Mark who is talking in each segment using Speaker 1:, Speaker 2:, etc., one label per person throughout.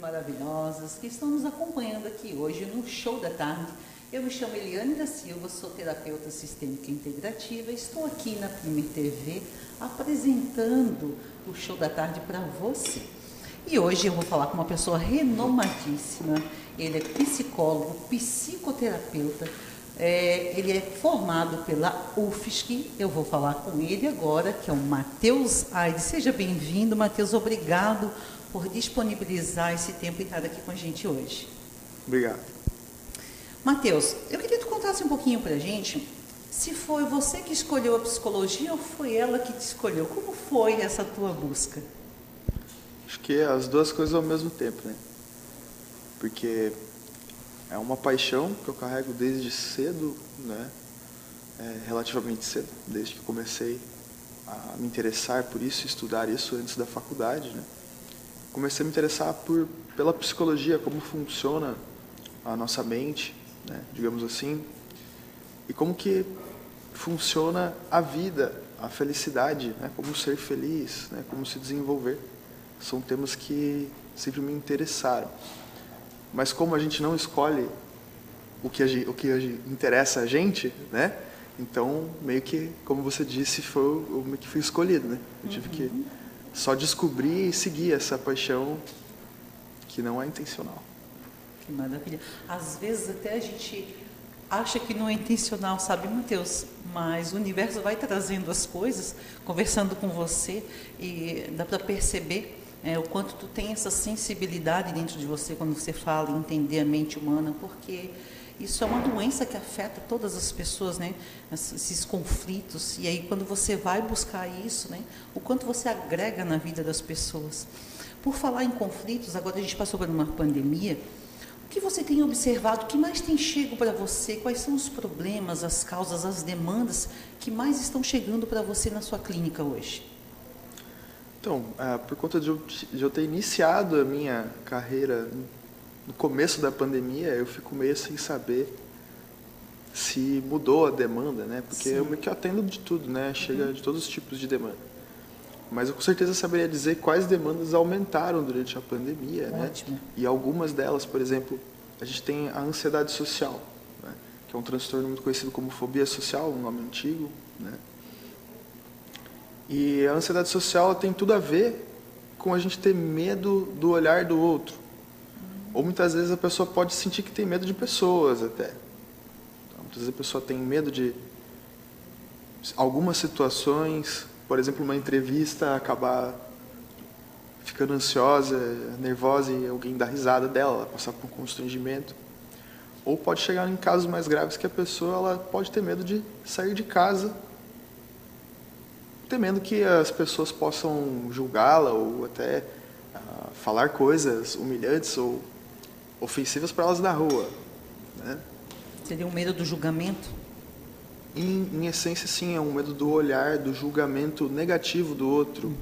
Speaker 1: maravilhosas que estão nos acompanhando aqui hoje no Show da Tarde. Eu me chamo Eliane da Silva, sou terapeuta sistêmica integrativa, estou aqui na Primer TV apresentando o Show da Tarde para você. E hoje eu vou falar com uma pessoa renomadíssima, ele é psicólogo, psicoterapeuta, ele é formado pela UFSC, eu vou falar com ele agora, que é o Matheus Aires. Seja bem-vindo, Matheus, obrigado por disponibilizar esse tempo e estar aqui com a gente hoje.
Speaker 2: Obrigado.
Speaker 1: Matheus, eu queria que tu contasse um pouquinho pra gente, se foi você que escolheu a psicologia ou foi ela que te escolheu? Como foi essa tua busca?
Speaker 2: Acho que é as duas coisas ao mesmo tempo, né? Porque é uma paixão que eu carrego desde cedo, né? Relativamente cedo, desde que comecei a me interessar por isso, estudar isso antes da faculdade, né? Comecei a me interessar pela psicologia, como funciona a nossa mente, né? Digamos assim, e como que funciona a vida, a felicidade, né? Como ser feliz, né? Como se desenvolver. São temas que sempre me interessaram. Mas como a gente não escolhe o que interessa a gente, né? Então, meio que, como você disse, eu meio que fui escolhido, né? Eu tive que só descobrir e seguir essa paixão que não é intencional.
Speaker 1: Que maravilha. Às vezes até a gente acha que não é intencional, sabe, Matheus? Mas o universo vai trazendo as coisas, conversando com você, e dá para perceber o quanto tu tem essa sensibilidade dentro de você quando você fala em entender a mente humana, porque isso é uma doença que afeta todas as pessoas, né? Esses conflitos. E aí, quando você vai buscar isso, né? O quanto você agrega na vida das pessoas. Por falar em conflitos, agora a gente passou por uma pandemia. O que você tem observado? O que mais tem chego para você? Quais são os problemas, as causas, as demandas que mais estão chegando para você na sua clínica hoje?
Speaker 2: Então, por conta de eu ter iniciado a minha carreira no começo da pandemia, eu fico meio sem saber se mudou a demanda, né? Porque eu meio que atendo de tudo, né? Chega de todos os tipos de demanda. Mas eu com certeza saberia dizer quais demandas aumentaram durante a pandemia, né? E algumas delas, por exemplo, a gente tem a ansiedade social, né? Que é um transtorno muito conhecido como fobia social, um nome antigo, né? E a ansiedade social tem tudo a ver com a gente ter medo do olhar do outro. Ou muitas vezes a pessoa pode sentir que tem medo de pessoas até. Então, muitas vezes a pessoa tem medo de algumas situações, por exemplo, uma entrevista, acabar ficando ansiosa, nervosa e alguém dar risada dela, ela passar por um constrangimento. Ou pode chegar em casos mais graves que a pessoa ela pode ter medo de sair de casa, temendo que as pessoas possam julgá-la ou até falar coisas humilhantes ou ofensivas para elas na rua, né?
Speaker 1: Seria um medo do julgamento?
Speaker 2: Em essência, sim, é um medo do olhar, do julgamento negativo do outro.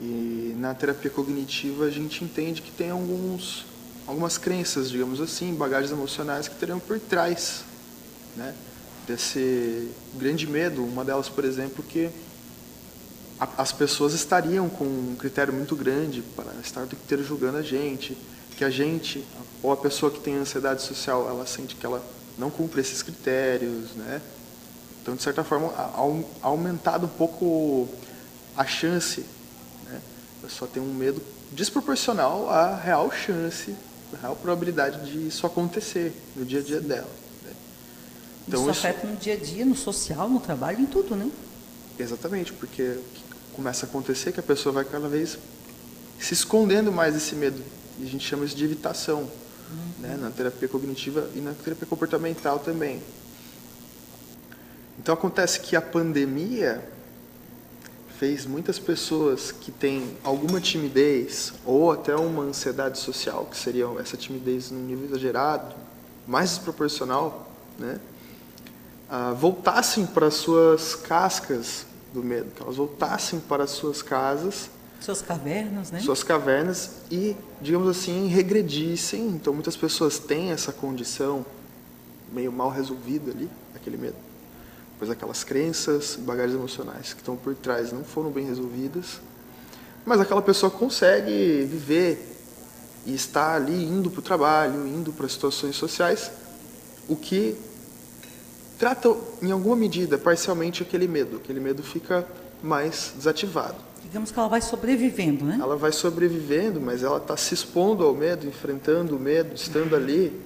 Speaker 2: E na terapia cognitiva a gente entende que tem algumas crenças, digamos assim, bagagens emocionais que teriam por trás, né, desse grande medo. Uma delas, por exemplo, que as pessoas estariam com um critério muito grande para estar o tempo inteiro julgando a gente, que a gente, ou a pessoa que tem ansiedade social, ela sente que ela não cumpre esses critérios, né? Então, de certa forma, aumentado um pouco a chance, né? A pessoa tem um medo desproporcional à real chance, à real probabilidade de isso acontecer no dia a dia dela, né?
Speaker 1: Então, isso afeta no dia a dia, no social, no trabalho, em tudo, né?
Speaker 2: Exatamente, porque o que começa a acontecer é que a pessoa vai cada vez se escondendo mais desse medo. E a gente chama isso de evitação, né? Na terapia cognitiva e na terapia comportamental também. Então acontece que a pandemia fez muitas pessoas que têm alguma timidez ou até uma ansiedade social, que seria essa timidez num nível exagerado, mais desproporcional, né? Voltassem para as suas cascas do medo, que elas voltassem para as suas casas,
Speaker 1: suas cavernas, né?
Speaker 2: Suas cavernas e, digamos assim, regredissem. Então, muitas pessoas têm essa condição meio mal resolvida ali, aquele medo. Pois aquelas crenças, bagagens emocionais que estão por trás não foram bem resolvidas. Mas aquela pessoa consegue viver e está ali indo para o trabalho, indo para situações sociais, o que trata, em alguma medida, parcialmente aquele medo fica mais desativado.
Speaker 1: Digamos que ela vai sobrevivendo, né?
Speaker 2: Ela vai sobrevivendo, mas ela está se expondo ao medo, enfrentando o medo, estando ali,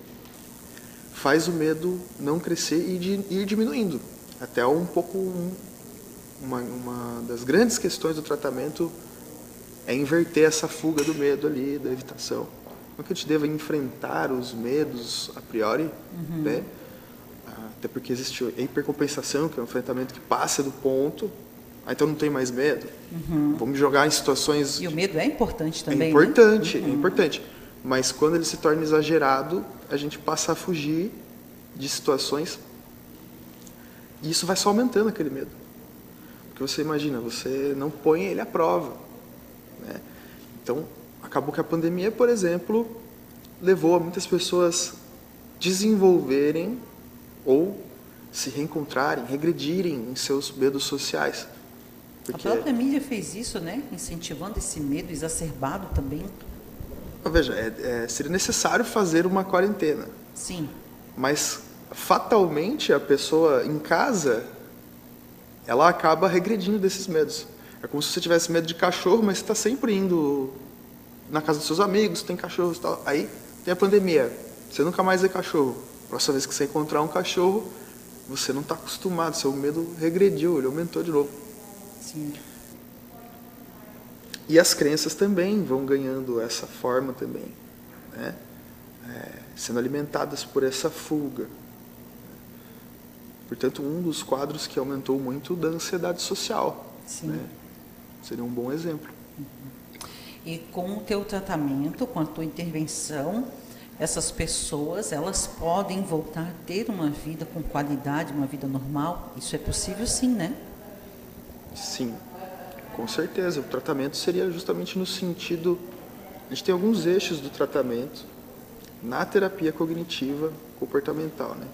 Speaker 2: faz o medo não crescer e ir diminuindo. Até um pouco, uma das grandes questões do tratamento é inverter essa fuga do medo ali, da evitação. Não que a gente deva enfrentar os medos a priori, né? Até porque existe a hipercompensação, que é um enfrentamento que passa do ponto, então não tem mais medo. Vamos jogar em situações...
Speaker 1: E o medo é importante também,
Speaker 2: é importante, né? É importante. Mas quando ele se torna exagerado, a gente passa a fugir de situações e isso vai só aumentando aquele medo. Porque você imagina, você não põe ele à prova, né? Então, acabou que a pandemia, por exemplo, levou a muitas pessoas desenvolverem ou se reencontrarem, regredirem em seus medos sociais.
Speaker 1: Porque... A própria mídia fez isso, né? Incentivando esse medo exacerbado também.
Speaker 2: Veja, seria necessário fazer uma quarentena.
Speaker 1: Sim.
Speaker 2: Mas, fatalmente, a pessoa em casa, ela acaba regredindo desses medos. É como se você tivesse medo de cachorro, mas você está sempre indo na casa dos seus amigos, tem cachorros e tal. Aí tem a pandemia, você nunca mais vê cachorro. Próxima vez que você encontrar um cachorro, você não está acostumado, seu medo regrediu, ele aumentou de novo.
Speaker 1: Sim.
Speaker 2: E as crenças também vão ganhando essa forma também, né? Sendo alimentadas por essa fuga. Portanto, um dos quadros que aumentou muito da ansiedade social.
Speaker 1: Sim.
Speaker 2: Né? Seria um bom exemplo.
Speaker 1: E com o teu tratamento, com a tua intervenção, essas pessoas, elas podem voltar a ter uma vida com qualidade, uma vida normal? Isso é possível sim, né?
Speaker 2: Sim, com certeza. O tratamento seria justamente no sentido... A gente tem alguns eixos do tratamento na terapia cognitiva comportamental, né?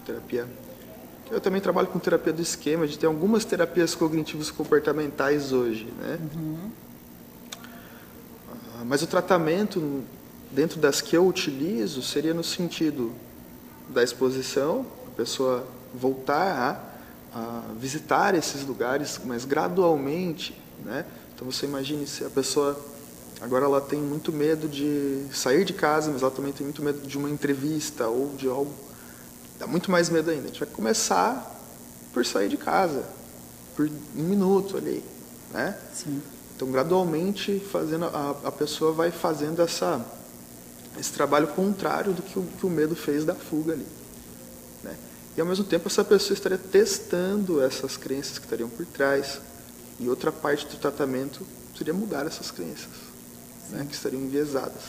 Speaker 2: Terapia... Eu também trabalho com terapia do esquema, a gente tem algumas terapias cognitivas comportamentais hoje, né? Mas o tratamento, dentro das que eu utilizo, seria no sentido da exposição, a pessoa voltar a visitar esses lugares, mas gradualmente, né? Então você imagine se a pessoa agora ela tem muito medo de sair de casa, mas ela também tem muito medo de uma entrevista ou de algo, dá muito mais medo ainda. A gente vai começar por sair de casa, por um minuto ali, né?
Speaker 1: Sim.
Speaker 2: Então gradualmente fazendo a pessoa vai fazendo esse trabalho contrário do que o medo fez da fuga ali, né? E ao mesmo tempo essa pessoa estaria testando essas crenças que estariam por trás. E outra parte do tratamento seria mudar essas crenças, né, que estariam enviesadas.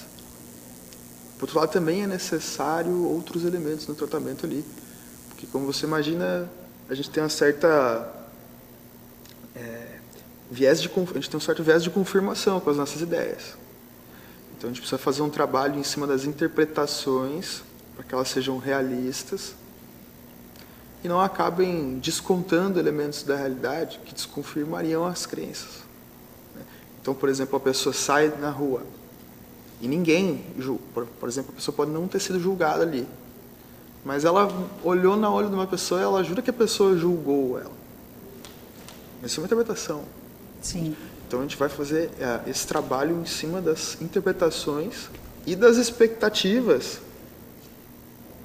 Speaker 2: Por outro lado, também é necessário outros elementos no tratamento ali. Porque, como você imagina, a gente tem uma certa a gente tem um certo viés de confirmação com as nossas ideias. Então, a gente precisa fazer um trabalho em cima das interpretações para que elas sejam realistas e não acabem descontando elementos da realidade que desconfirmariam as crenças. Então, por exemplo, a pessoa sai na rua e ninguém julga. Por exemplo, a pessoa pode não ter sido julgada ali, mas ela olhou no olho de uma pessoa e ela jura que a pessoa julgou ela. Isso é uma interpretação.
Speaker 1: Sim.
Speaker 2: Então, a gente vai fazer esse trabalho em cima das interpretações e das expectativas.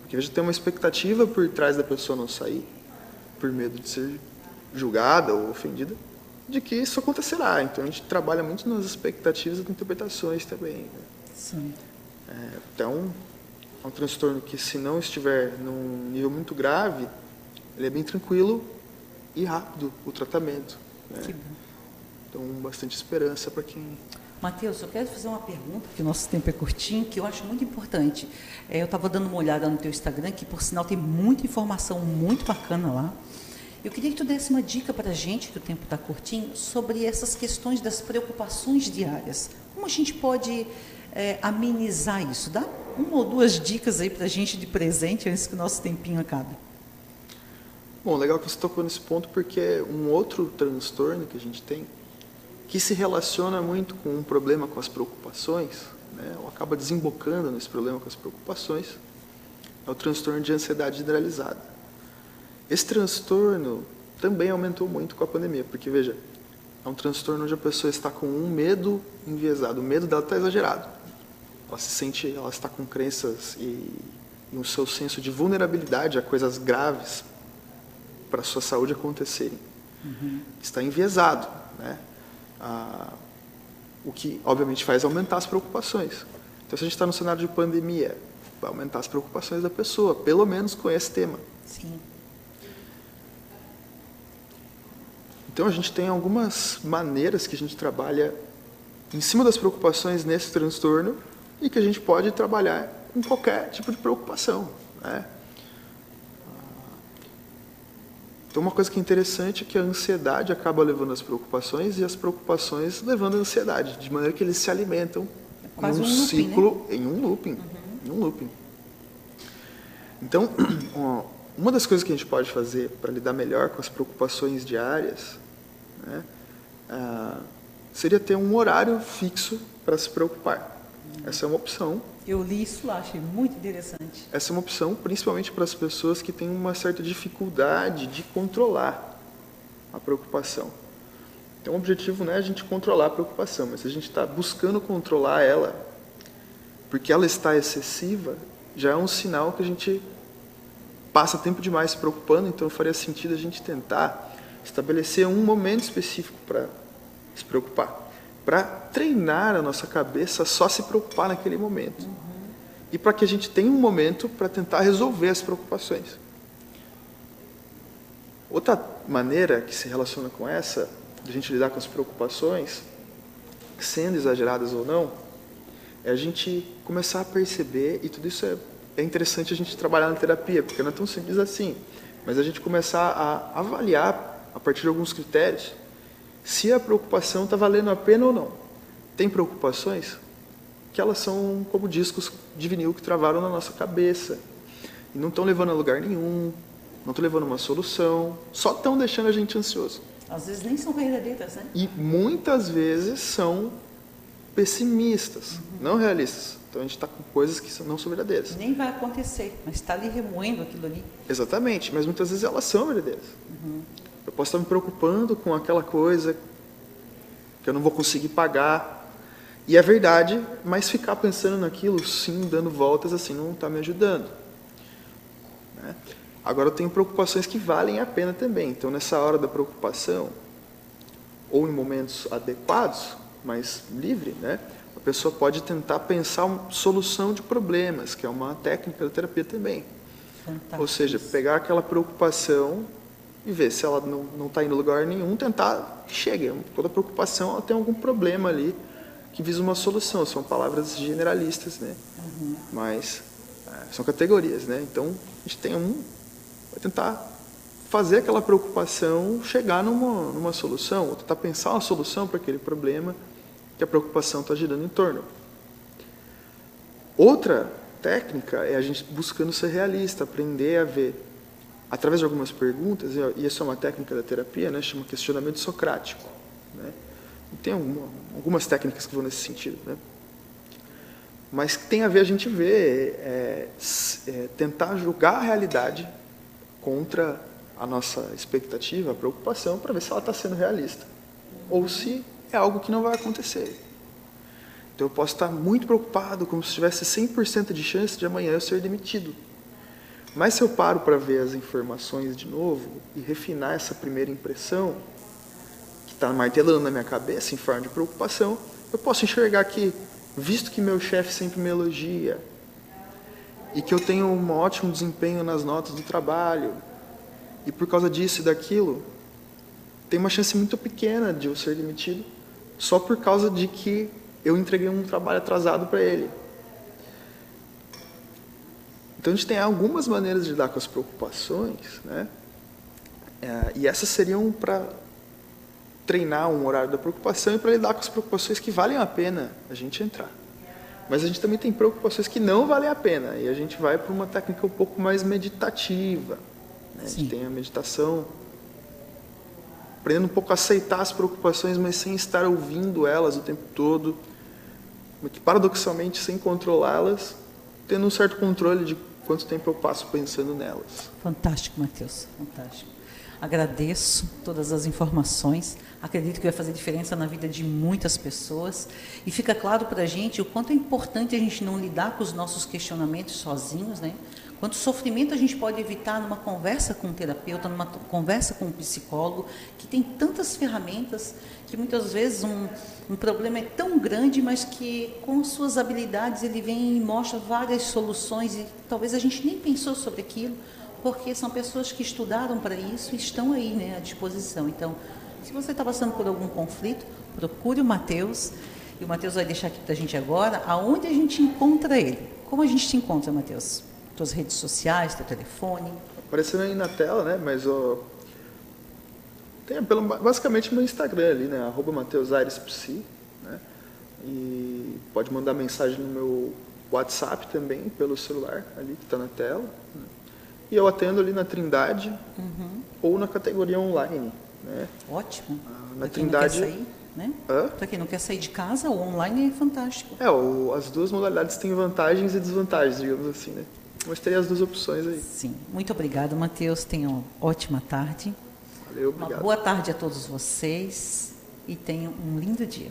Speaker 2: Porque já tem uma expectativa por trás da pessoa não sair, por medo de ser julgada ou ofendida, de que isso acontecerá. Então a gente trabalha muito nas expectativas e nas interpretações também, né?
Speaker 1: Sim.
Speaker 2: Então, é um transtorno que, se não estiver num nível muito grave, ele é bem tranquilo e rápido o tratamento, né?
Speaker 1: Que bom.
Speaker 2: Então, bastante esperança para quem...
Speaker 1: Matheus, eu quero fazer uma pergunta, porque o nosso tempo é curtinho, que eu acho muito importante. Eu estava dando uma olhada no teu Instagram, que por sinal tem muita informação muito bacana lá. Eu queria que tu desse uma dica para a gente, que o tempo está curtinho, sobre essas questões das preocupações diárias. Como a gente pode amenizar isso? Dá uma ou duas dicas aí para a gente de presente, antes que o nosso tempinho acabe.
Speaker 2: Bom, legal que você tocou nesse ponto, porque um outro transtorno que a gente tem, que se relaciona muito com um problema com as preocupações, né, ou acaba desembocando nesse problema com as preocupações, é o transtorno de ansiedade generalizada. Esse transtorno também aumentou muito com a pandemia, porque, veja, é um transtorno onde a pessoa está com um medo enviesado, o medo dela está exagerado. Ela está com crenças e um seu senso de vulnerabilidade a coisas graves para a sua saúde acontecerem. Está enviesado, né? O que, obviamente, faz aumentar as preocupações. Então, se a gente está no cenário de pandemia, vai aumentar as preocupações da pessoa, pelo menos com esse tema.
Speaker 1: Sim.
Speaker 2: Então, a gente tem algumas maneiras que a gente trabalha em cima das preocupações nesse transtorno e que a gente pode trabalhar com qualquer tipo de preocupação, né? Então, uma coisa que é interessante é que a ansiedade acaba levando as preocupações e as preocupações levando a ansiedade, de maneira que eles se alimentam
Speaker 1: Quase
Speaker 2: em um
Speaker 1: looping,
Speaker 2: ciclo,
Speaker 1: né?
Speaker 2: em um looping. Então, uma das coisas que a gente pode fazer para lidar melhor com as preocupações diárias, né, seria ter um horário fixo para se preocupar. Essa é uma opção.
Speaker 1: Eu li isso lá, achei muito interessante.
Speaker 2: Essa é uma opção principalmente para as pessoas que têm uma certa dificuldade de controlar a preocupação. Então, o objetivo não é a gente controlar a preocupação, mas se a gente está buscando controlar ela, porque ela está excessiva, já é um sinal que a gente passa tempo demais se preocupando, então faria sentido a gente tentar estabelecer um momento específico para se preocupar, para treinar a nossa cabeça a só se preocupar naquele momento. E para que a gente tenha um momento para tentar resolver as preocupações. Outra maneira que se relaciona com essa, de a gente lidar com as preocupações, sendo exageradas ou não, é a gente começar a perceber, e tudo isso é interessante a gente trabalhar na terapia, porque não é tão simples assim, mas a gente começar a avaliar, a partir de alguns critérios, se a preocupação está valendo a pena ou não. Tem preocupações que elas são como discos de vinil que travaram na nossa cabeça, e não estão levando a lugar nenhum, não estão levando a uma solução, só estão deixando a gente ansioso.
Speaker 1: Às vezes nem são verdadeiras, né?
Speaker 2: E muitas vezes são pessimistas, não realistas. Então a gente está com coisas que não são verdadeiras.
Speaker 1: Nem vai acontecer, mas está ali remoendo aquilo ali.
Speaker 2: Exatamente, mas muitas vezes elas são verdadeiras. Eu posso estar me preocupando com aquela coisa que eu não vou conseguir pagar. E é verdade, mas ficar pensando naquilo, sim, dando voltas assim, não está me ajudando. Né? Agora eu tenho preocupações que valem a pena também. Então nessa hora da preocupação, ou em momentos adequados, mais livre, né? A pessoa pode tentar pensar uma solução de problemas, que é uma técnica da terapia também.
Speaker 1: Fantástico.
Speaker 2: Ou seja, pegar aquela preocupação e ver se ela não está indo em lugar nenhum, tentar que chegue. Toda preocupação ela tem algum problema ali que visa uma solução. São palavras generalistas, né? Mas são categorias, né? Então a gente vai tentar fazer aquela preocupação chegar numa solução, ou tentar pensar uma solução para aquele problema que a preocupação está girando em torno. Outra técnica é a gente buscando ser realista, aprender a ver, através de algumas perguntas, e isso é uma técnica da terapia, né, chama questionamento socrático. Né? E tem algumas técnicas que vão nesse sentido. Né? Mas tem a ver a gente ver, tentar julgar a realidade contra a nossa expectativa, a preocupação, para ver se ela está sendo realista. Ou se é algo que não vai acontecer. Então eu posso estar muito preocupado, como se tivesse 100% de chance de amanhã eu ser demitido. Mas se eu paro para ver as informações de novo e refinar essa primeira impressão, que está martelando na minha cabeça em forma de preocupação, eu posso enxergar que, visto que meu chefe sempre me elogia, e que eu tenho um ótimo desempenho nas notas do trabalho, e por causa disso e daquilo, tem uma chance muito pequena de eu ser demitido, só por causa de que eu entreguei um trabalho atrasado para ele. Então a gente tem algumas maneiras de lidar com as preocupações, né? E essas seriam para treinar um horário da preocupação e para lidar com as preocupações que valem a pena a gente entrar. Mas a gente também tem preocupações que não valem a pena, e a gente vai para uma técnica um pouco mais meditativa. Né? A gente tem a meditação, aprendendo um pouco a aceitar as preocupações, mas sem estar ouvindo elas o tempo todo, que paradoxalmente, sem controlá-las, tendo um certo controle de quanto tempo eu passo pensando nelas.
Speaker 1: Fantástico, Matheus, fantástico. Agradeço todas as informações, acredito que vai fazer diferença na vida de muitas pessoas e fica claro para a gente o quanto é importante a gente não lidar com os nossos questionamentos sozinhos, né? Quanto sofrimento a gente pode evitar numa conversa com um terapeuta, numa conversa com um psicólogo, que tem tantas ferramentas, que muitas vezes um problema é tão grande, mas que com suas habilidades ele vem e mostra várias soluções e talvez a gente nem pensou sobre aquilo, porque são pessoas que estudaram para isso e estão aí, né, à disposição. Então, se você está passando por algum conflito, procure o Matheus, e o Matheus vai deixar aqui para a gente agora, aonde a gente encontra ele. Como a gente te encontra, Matheus? Tuas redes sociais, teu telefone?
Speaker 2: Aparecendo aí na tela, né, mas tem basicamente meu Instagram ali, né, @MatheusAirespsi, né, e pode mandar mensagem no meu WhatsApp também, pelo celular ali que está na tela, né? E eu atendo ali na Trindade ou na categoria online, né?
Speaker 1: Ótimo.
Speaker 2: Na Trindade.
Speaker 1: Não quer sair, né? Para quem não quer sair de casa, o online é fantástico.
Speaker 2: As duas modalidades têm vantagens e desvantagens, digamos assim, né? Mostrei as duas opções aí.
Speaker 1: Sim. Muito obrigada, Matheus. Tenham uma ótima tarde.
Speaker 2: Valeu, obrigado.
Speaker 1: Uma boa tarde a todos vocês e tenham um lindo dia.